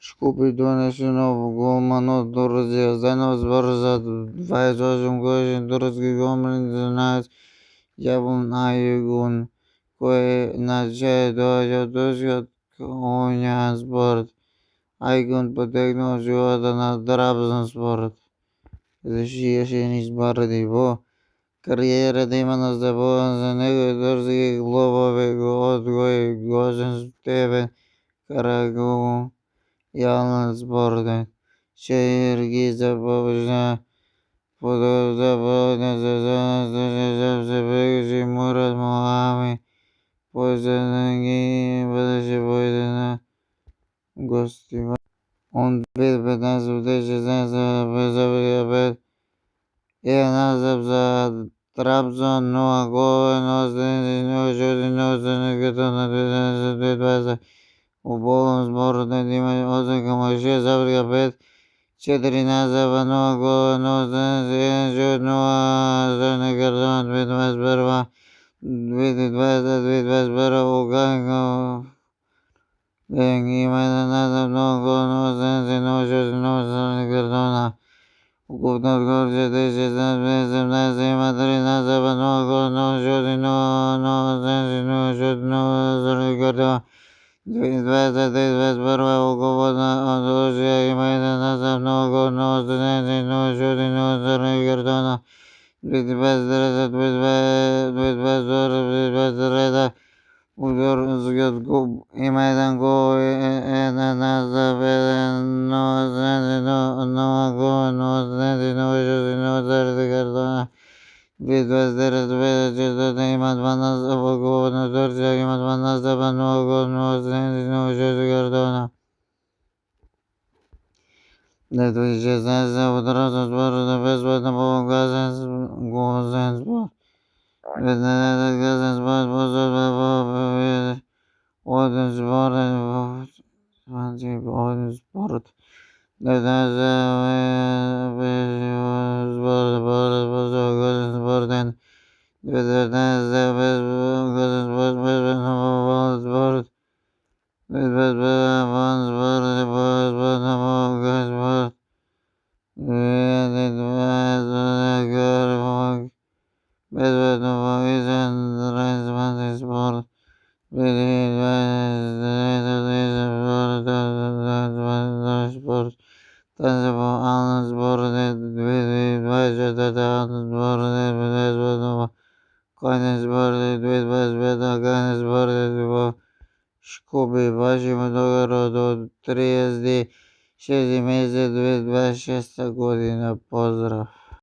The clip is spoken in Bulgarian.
Škupi donešeno golman od Turcije. Zajedno zbor za 28-godišnji turski golman Cengiz Yalçın koji na čele dođe od turskog Konyaspor. Aykun potegnuo života na Trabzonspor. Решение избрати по кариерата има незабавен за някои турски клубове, от кои гостен Стефан Карагümrük Yalçınspor'da şehirgi започна подготовка на сезона с съперници Мурат Мохамед. Последният бъдеше бойде на гости. Он 2015-2016 забиха 5-1 за Трабзон, 0 гола, 0 асистенции, 0 шути, 0 страни, като на 2020 футболен сборът има 8,6 забиха 5-14 за 0 гола, 0 асистенции, 1 шут, 0 страни, като на 2021 Луганка има 11 много гола, 0 асистенции, 0 шути, 0 страни, като на Купна от Горция 2016-2017 има 13 за 0 гола, 0 шути, 0 асистенции, 0 шути, 0 страни, като 2020-2021 Луководна от Турция има 11 много гола, 0 асистенции, 0 шути, 0 страни, като на 2022-2023 Bulgarският клуб има 1 гол и 1 за 0 асистенции, 0 гола, 0 асистенции, 0 шути, 0 страни, като на 2023-2024 има 12 гола на Турция, има 12 за 0 гола, 0 асистенции, 0 шути, като на 2016 в Трабзонспор за безплатна по-гасен спорт. Веднага гасен спорт посочва Оден спорт в Франция Оден спорт. Веднага спорт посочва гасен спортен. 2019 гасен спорт безплатна по-спорт. 2021 спорт безплатна по-гасен спорт. 2020 безплатно по-изен трансмански спорт. 2023 спорт. Танцевален спорт. 2024 спорт. Безплатно конен спорт. 2025 конен спорт. Шкуби вашим договор до 36 месеца 2026 година. Поздрав!